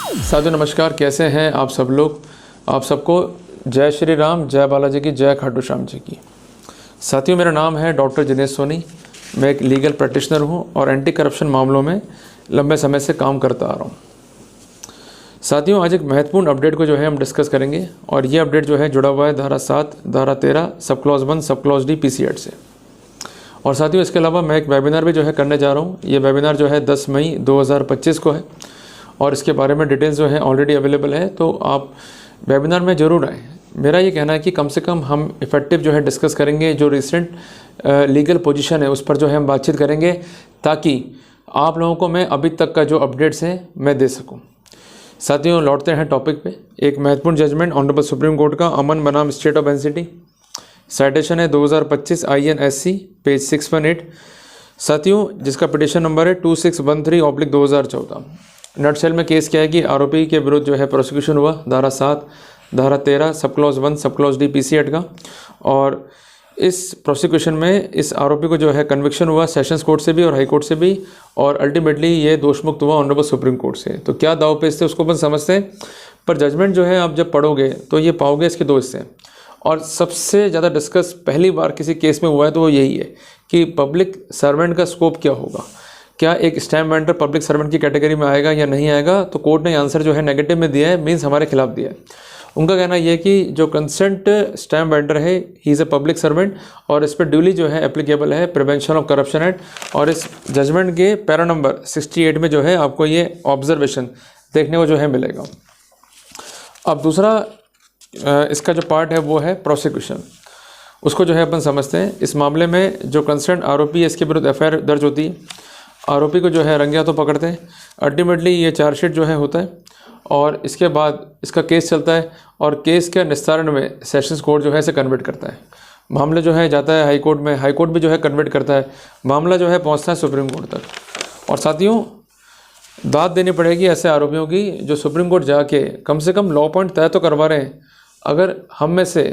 साथियों नमस्कार, कैसे हैं आप सब लोग। आप सबको जय श्री राम, जय बालाजी की, जय खाटू श्याम जी की। साथियों मेरा नाम है डॉक्टर जिनेश सोनी। मैं एक लीगल प्रैक्टिशनर हूं और एंटी करप्शन मामलों में लंबे समय से काम करता आ रहा हूं। साथियों आज एक महत्वपूर्ण अपडेट को हम डिस्कस करेंगे और ये अपडेट जुड़ा हुआ है धारा 7, धारा 13, sub clause 1, sub clause D PC act से। और साथियों इसके अलावा मैं एक वेबिनार भी करने जा रहा हूँ। ये वेबिनार 10 मई 2025 को है और इसके बारे में डिटेल्स ऑलरेडी अवेलेबल है, तो आप वेबिनार में ज़रूर आएँ। मेरा ये कहना है कि कम से कम हम इफ़ेक्टिव डिस्कस करेंगे, जो रिसेंट लीगल पोजीशन है उस पर हम बातचीत करेंगे, ताकि आप लोगों को मैं अभी तक का जो अपडेट्स हैं मैं दे सकूं। साथियों लौटते हैं टॉपिक पे। एक महत्वपूर्ण जजमेंट ऑनरेबल सुप्रीम कोर्ट का, अमन बनाम स्टेट ऑफ एनसीटी। साइटेशन है 2025 INSC पेज 618। साथियों जिसका पिटिशन नंबर है 2613/2014। नटशेल में केस क्या है कि आरोपी के विरुद्ध प्रोसिक्यूशन हुआ धारा 7, धारा 13, sub clause 1, sub clause D PC act का। और इस प्रोसिक्यूशन में इस आरोपी को कन्विक्शन हुआ सेशंस कोर्ट से भी और हाई कोर्ट से भी, और अल्टीमेटली ये दोषमुक्त हुआ ऑनरेबल सुप्रीम कोर्ट से। तो क्या दाव पेच थे उसको अपन समझते हैं, पर जजमेंट आप जब पढ़ोगे तो ये पाओगे इसके दो हिस्से। और सबसे ज़्यादा डिस्कस पहली बार किसी केस में हुआ है तो वो यही है कि पब्लिक सर्वेंट का स्कोप क्या होगा, क्या एक स्टैम्प वेंडर पब्लिक सर्वेंट की कैटेगरी में आएगा या नहीं आएगा। तो कोर्ट ने आंसर नेगेटिव में दिया है, मीन्स हमारे खिलाफ दिया है। उनका कहना यह है कि जो कंसेंट स्टैम्प वेंडर है he is a public servant और इस पर ड्यूली एप्लीकेबल है प्रिवेंशन ऑफ करप्शन एक्ट। और इस जजमेंट के पैरा नंबर 68 में आपको ये ऑब्जर्वेशन देखने को मिलेगा। अब दूसरा इसका जो पार्ट है वो है प्रोसिक्यूशन। उसको अपन समझते हैं। इस मामले में जो कंसर्न आरोपी है इसके विरुद्ध FIR दर्ज होती है। आरोपी को रंगे हाथों पकड़ते हैं। अल्टीमेटली ये चार्जशीट होता है और इसके बाद इसका केस चलता है और केस के निस्तारण में सेशंस कोर्ट इसे कन्वर्ट करता है। मामला जाता है हाई कोर्ट में, हाई कोर्ट भी कन्वर्ट करता है। मामला पहुंचता है सुप्रीम कोर्ट तक। और साथियों दाद देनी पड़ेगी ऐसे आरोपियों की जो सुप्रीम कोर्ट जाके कम से कम लॉ पॉइंट तय तो करवा रहे हैं। अगर हम में से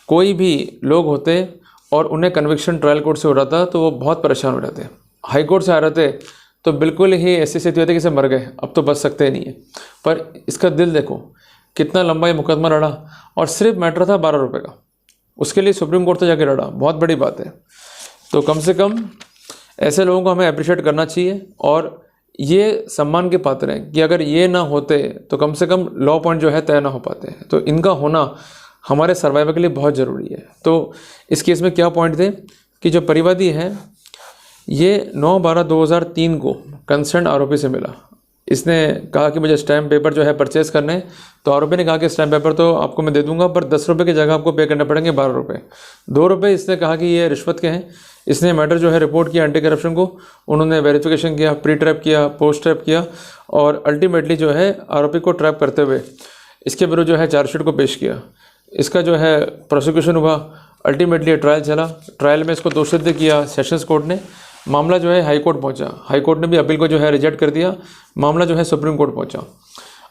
कोई भी लोग होते और उन्हें कन्विक्शन ट्रायल कोर्ट से हो रहा था तो वो बहुत परेशान हो जाते। हाई कोर्ट से आ रहे थे तो बिल्कुल ही ऐसी स्थिति होती कि से मर गए, अब तो बच सकते ही नहीं है। पर इसका दिल देखो, कितना लंबा ये मुकदमा लड़ा और सिर्फ मैटर था 12 रुपये का। उसके लिए सुप्रीम कोर्ट तक जाके लड़ा, बहुत बड़ी बात है। तो कम से कम ऐसे लोगों को हमें अप्रिशिएट करना चाहिए और ये सम्मान के पात्र हैं कि अगर ये ना होते तो कम से कम लॉ पॉइंट तय ना हो पाते। तो इनका होना हमारे सर्वाइवल के लिए बहुत ज़रूरी है। तो इस केस में क्या पॉइंट थे कि जो परिवादी है ये 9/12/2003 को कंसर्न आरोपी से मिला। इसने कहा कि मुझे स्टैम्प पेपर परचेज़ करने हैं। तो आरोपी ने कहा कि स्टैम्प पेपर तो आपको मैं दे दूंगा, पर 10 रुपये की जगह आपको पे करने पड़ेंगे 12 रुपये। 2 रुपये इसने कहा कि ये रिश्वत के हैं। इसने मैटर रिपोर्ट किया एंटी करप्शन को। उन्होंने वेरिफिकेशन किया, प्री ट्रैप किया, पोस्ट ट्रैप किया और अल्टीमेटली आरोपी को ट्रैप करते हुए इसके विरुद्ध चार्जशीट को पेश किया। इसका प्रोसिक्यूशन हुआ। अल्टीमेटली ट्रायल चला। ट्रायल में इसको दोषसिद्ध किया सेशंस कोर्ट ने। मामला हाई कोर्ट पहुंचा। हाई कोर्ट ने भी अपील को रिजेक्ट कर दिया। मामला सुप्रीम कोर्ट पहुंचा।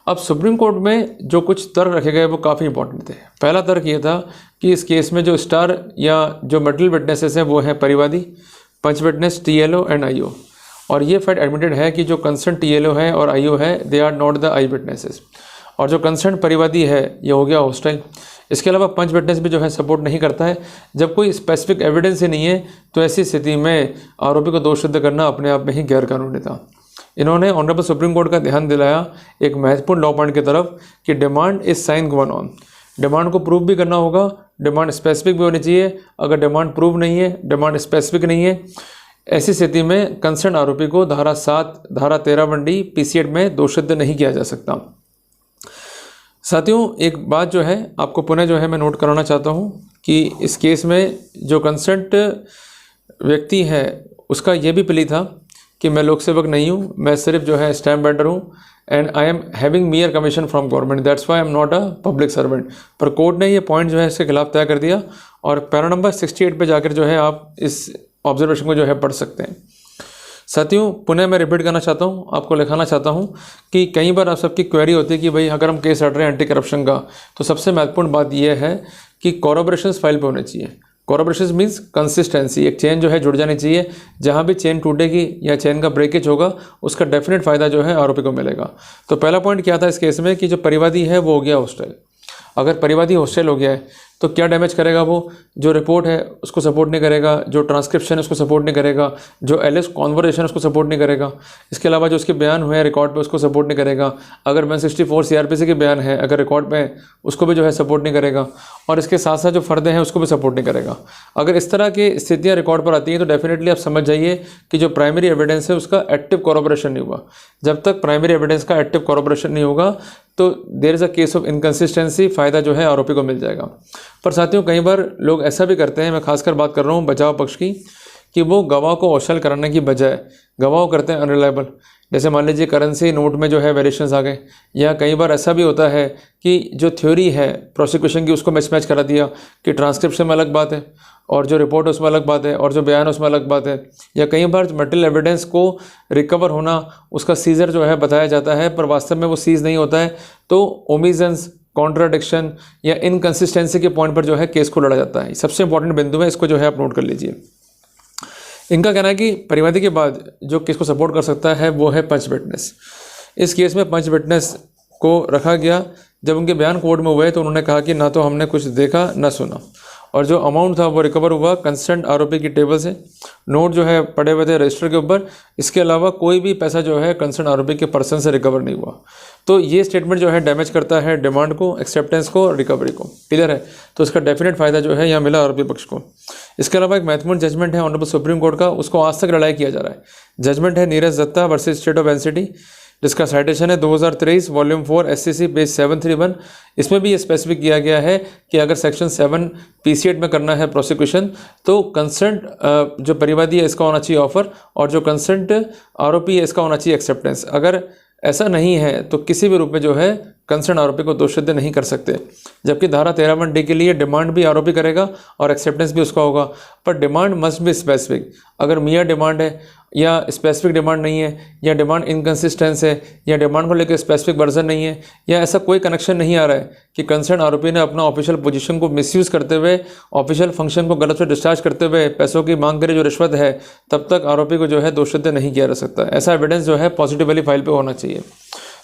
अब सुप्रीम कोर्ट में जो कुछ तर्क रखे गए वो काफ़ी इंपॉर्टेंट थे। पहला तर्क ये था कि इस केस में जो स्टार या जो मटेरियल विटनेसेस हैं वो हैं परिवादी, पंच विटनेस, TLO एंड IO। और ये फैक्ट एडमिटेड है कि जो कंसर्न TLO है और IO है they are not the eye witnesses. और जो कंसर्न परिवादी है ये हो गया हॉस्टाइल। इसके अलावा पंच विटनेस भी सपोर्ट नहीं करता है। जब कोई स्पेसिफिक एविडेंस ही नहीं है तो ऐसी स्थिति में आरोपी को दोष सिद्ध करना अपने आप में ही गैर कानूनी था। इन्होंने ऑनरेबल सुप्रीम कोर्ट का ध्यान दिलाया एक महत्वपूर्ण लॉ पॉइंट की तरफ कि demand is sine one on. Demand को प्रूव भी करना होगा, डिमांड स्पेसिफिक भी होनी चाहिए। अगर डिमांड प्रूव नहीं है, डिमांड स्पेसिफिक नहीं है, ऐसी स्थिति में कंसर्न आरोपी को धारा 7, धारा 13(1)D पीसी एक्ट में दोषसिद्ध नहीं किया जा सकता। साथियों एक बात आपको पुनः मैं नोट कराना चाहता हूँ कि इस केस में जो कंसर्ट व्यक्ति है उसका ये भी प्ली था कि मैं लोक सेवक नहीं हूँ, मैं सिर्फ स्टैम्प वेंडर हूँ and I am having मियर commission from government, that's why I am not a public servant. पर कोर्ट ने ये पॉइंट इसके खिलाफ तय कर दिया और पैरा नंबर 68 पे जाकर आप इस ऑब्जर्वेशन को पढ़ सकते हैं। साथियों पुनः मैं रिपीट करना चाहता हूँ, आपको लिखाना चाहता हूँ कि कई बार आप सबकी क्वेरी होती है कि भाई अगर हम केस लड़ रहे हैं एंटी करप्शन का तो सबसे महत्वपूर्ण बात यह है कि कॉरपोरेशंस फाइल पे होने चाहिए। कोरोबोरेशन मीन्स कंसिस्टेंसी, एक चेन जो है जुड़ जानी चाहिए, जहाँ भी चेन टूटेगी या चेन का ब्रेकेज होगा उसका डेफिनेट फ़ायदा जो है आरोपी को मिलेगा। तो पहला पॉइंट क्या था इस केस में कि जो परिवादी है वो हो गया हॉस्टाइल। अगर परिवादी हॉस्टाइल हो गया है तो क्या डैमेज करेगा, वो जो रिपोर्ट है उसको सपोर्ट नहीं करेगा, जो ट्रांसक्रिप्शन है उसको सपोर्ट नहीं करेगा, जो एलएस कॉन्वर्सेशन उसको सपोर्ट नहीं करेगा, इसके अलावा जो उसके बयान हुए हैं रिकॉर्ड पे उसको सपोर्ट नहीं करेगा, अगर 164 सीआरपीसी के बयान है अगर रिकॉर्ड पे उसको भी जो है सपोर्ट नहीं करेगा, और इसके साथ साथ जो फ़र्दे हैं उसको भी सपोर्ट नहीं करेगा। अगर इस तरह की स्थितियाँ रिकॉर्ड पर आती हैं तो डेफिनेटली आप समझ जाइए कि जो प्राइमरी एविडेंस है उसका एक्टिव कॉरोबोरेशन नहीं हुआ। जब तक प्राइमरी एविडेंस का एक्टिव कॉरोबोरेशन नहीं होगा तो there is a case of inconsistency, फ़ायदा जो है आरोपी को मिल जाएगा। पर साथियों कई बार लोग ऐसा भी करते हैं, मैं खासकर बात कर रहा हूँ बचाव पक्ष की, कि वो गवाह को हॉस्टाइल कराने की बजाय गवाह को करते हैं अनरिलायबल। जैसे मान लीजिए करेंसी नोट में जो है वेरिएशंस आ गए, या कई बार ऐसा भी होता है कि जो थ्योरी है प्रोसिक्यूशन की उसको मिसमैच करा दिया कि ट्रांसक्रिप्शन में अलग बात है और जो रिपोर्ट है उसमें अलग बात है और जो बयान है उसमें अलग बात है, या कई बार मटेरियल एविडेंस को रिकवर होना उसका सीजर जो है बताया जाता है पर वास्तव में वो सीज नहीं होता है, तो ओमिजन्स, कॉन्ट्राडिक्शन या इनकन्सिस्टेंसी के पॉइंट पर जो है केस को लड़ा जाता है। सबसे इंपॉर्टेंट बिंदु है, इसको जो है आप नोट कर लीजिए। इनका कहना है कि परिवादी के बाद जो केस को सपोर्ट कर सकता है वो है पंच विटनेस। इस केस में पंच विटनेस को रखा गया। जब उनके बयान कोर्ट में हुए तो उन्होंने कहा कि ना तो हमने कुछ देखा ना सुना, और जो अमाउंट था वो रिकवर हुआ कंसर्न आरोपी की टेबल से। नोट जो है पड़े हुए थे रजिस्टर के ऊपर, इसके अलावा कोई भी पैसा जो है कंसर्न आरोपी के पर्सन से रिकवर नहीं हुआ। तो ये स्टेटमेंट जो है डैमेज करता है डिमांड को, एक्सेप्टेंस को, रिकवरी को। क्लियर है? तो इसका डेफिनेट फ़ायदा जो है यहाँ मिला आरोपी पक्ष को। इसके अलावा एक महत्वपूर्ण जजमेंट है ऑनरेबल सुप्रीम कोर्ट का, उसको आज तक लड़ाई किया जा रहा है। जजमेंट है Neeraj Dutta versus state of NCT, जिसका साइटेशन है 2023 वॉल्यूम 4 एससीसी पेज 731। इसमें भी ये स्पेसिफिक किया गया है कि अगर सेक्शन 7 पीसी8 में करना है प्रोसिक्यूशन तो कंसेंट जो परिवादी है इसका होना चाहिए ऑफर, और जो कंसेंट आरोपी है इसका होना चाहिए एक्सेप्टेंस। अगर ऐसा नहीं है तो किसी भी रूप में जो है कंसर्न आरोपी को दोषसिद्ध नहीं कर सकते। जबकि धारा 13(1)D के लिए डिमांड भी आरोपी करेगा और एक्सेप्टेंस भी उसका होगा, पर डिमांड मस्ट बी स्पेसिफिक। अगर मियाँ डिमांड है या स्पेसिफिक डिमांड नहीं है, या डिमांड इनकन्सिस्टेंस है, या डिमांड को लेकर स्पेसिफिक वर्जन नहीं है, या ऐसा कोई कनेक्शन नहीं आ रहा है कि कंसर्न आरोपी ने अपना ऑफिशियल पोजीशन को मिसयूज़ करते हुए, ऑफिशियल फंक्शन को गलत से डिस्चार्ज करते हुए पैसों की मांग करे जो रिश्वत है, तब तक आरोपी को जो है दोषसिद्ध नहीं किया जा सकता। ऐसा एविडेंस जो है पॉजिटिवली फाइल पर होना चाहिए।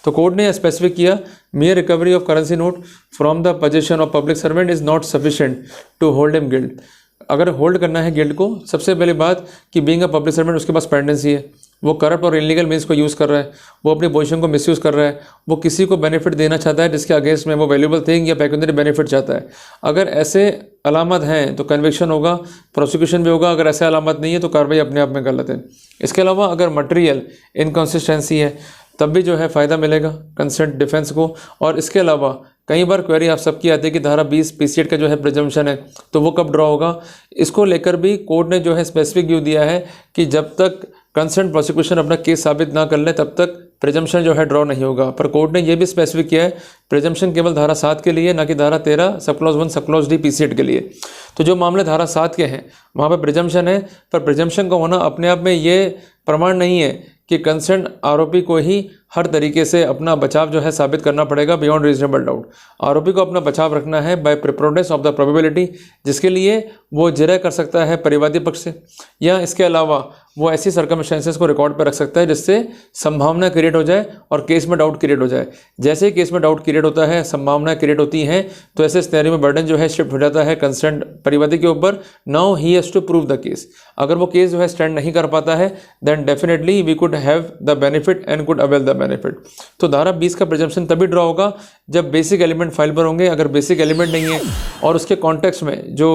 तो कोर्ट ने स्पेसिफिक किया mere recovery of currency note from the possession of public servant is not sufficient to hold him guilt। अगर होल्ड करना है गिल्ड को, सबसे पहली बात कि बीइंग अ पब्लिक सर्वेंट उसके पास पेंडेंसी है, वो करप्ट और इलीगल मीन्स को यूज़ कर रहा है, वो अपनी पोजीशन को मिसयूज़ कर रहा है, वो किसी को बेनिफिट देना चाहता है जिसके अगेंस्ट में वो वैल्यूबल थिंग या पेक्यूनियरी बेनिफिट चाहता है। अगर ऐसे अलामत हैं तो कन्विक्शन होगा, प्रोसिक्यूशन भी होगा। अगर ऐसे अलामत नहीं है तो कार्रवाई अपने आप में गलत है। इसके अलावा अगर मटेरियल इनकन्सिस्टेंसी है तब भी जो है फ़ायदा मिलेगा कंसेंट डिफेंस को। और इसके अलावा कई बार क्वेरी आप सबकी आती है कि धारा 20 पीसी8 का जो है प्रिजम्पशन है तो वो कब ड्रॉ होगा। इसको लेकर भी कोर्ट ने जो है स्पेसिफिक व्यू दिया है कि जब तक कंसर्न प्रोसिक्यूशन अपना केस साबित ना कर ले तब तक प्रिजम्पशन जो है ड्रॉ नहीं होगा। पर कोर्ट ने ये भी स्पेसिफिक किया है प्रिजम्पशन केवल धारा 7 के लिए, ना कि धारा 13 sub clause 1 sub clause D पीसी8 के लिए। तो जो मामले धारा 7 के हैं वहाँ पर प्रिजम्पशन है, पर प्रिजम्पशन का होना अपने आप में ये प्रमाण नहीं है कि कंसर्न आरोपी को ही हर तरीके से अपना बचाव जो है साबित करना पड़ेगा बियॉन्ड रीजनेबल डाउट। आरोपी को अपना बचाव रखना है बाय प्रिप्रोडेंस ऑफ द प्रोबेबिलिटी, जिसके लिए वो जिरह कर सकता है परिवादी पक्ष से, या इसके अलावा वो ऐसी सर्कमस्टेंसेस को रिकॉर्ड पर रख सकता है जिससे संभावना क्रिएट हो जाए और केस में डाउट क्रिएट हो जाए। जैसे ही केस में डाउट क्रिएट होता है, संभावना क्रिएट होती हैं, तो ऐसे सिनेरियो में बर्डन जो है शिफ्ट हो जाता है कंसर्न परिवादी के ऊपर। Now he has to prove the case. अगर वो केस जो है स्टैंड नहीं कर पाता है then definitely we could have the benefit and could avail the benefit. तो धारा 20 का प्रिजम्पशन तभी ड्रॉ होगा जब बेसिक एलिमेंट फाइल पर होंगे। अगर बेसिक एलिमेंट नहीं है और उसके कॉन्टेक्स्ट में जो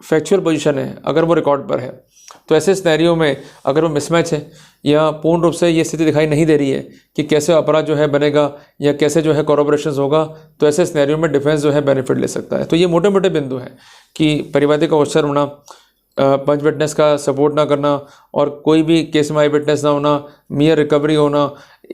फैक्चुअल पोजीशन है अगर वो रिकॉर्ड पर है, तो ऐसे सिनेरियो में अगर वो मिसमैच है या पूर्ण रूप से ये स्थिति दिखाई नहीं दे रही है कि कैसे अपराध जो है बनेगा या कैसे जो है कोरोबोरेशन होगा, तो ऐसे सिनेरियो में डिफेंस जो है बेनिफिट ले सकता है। तो ये मोटे मोटे बिंदु हैं कि परिवादी का होशियार होना, पंच विटनेस का सपोर्ट ना करना, और कोई भी केस में आई विटनेस ना होना, मियर रिकवरी होना,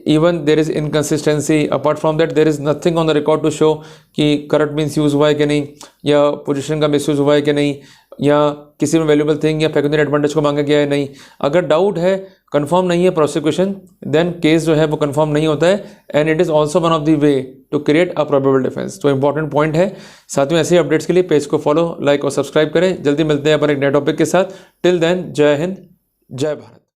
even there is inconsistency. Apart from that there is nothing on the record to show कि करप्ट मीन्स यूज़ हुआ है कि नहीं, या पोजीशन का मिसयूज़ हुआ है कि नहीं, या किसी में वैल्यूबल थिंग या पेक्यूनियरी एडवांटेज को मांगा गया है, नहीं। अगर डाउट है, कंफर्म नहीं है प्रोसिक्यूशन, देन केस जो है वो कंफर्म नहीं होता है, and it is also one of the way to create a probable defence. तो इंपॉर्टेंट पॉइंट है। साथियों, ऐसे अपडेट्स के लिए पेज को फॉलो, लाइक और सब्सक्राइब करें। जल्दी मिलते हैं पर एक नए टॉपिक के साथ। टिल देन, जय हिंद, जय भारत।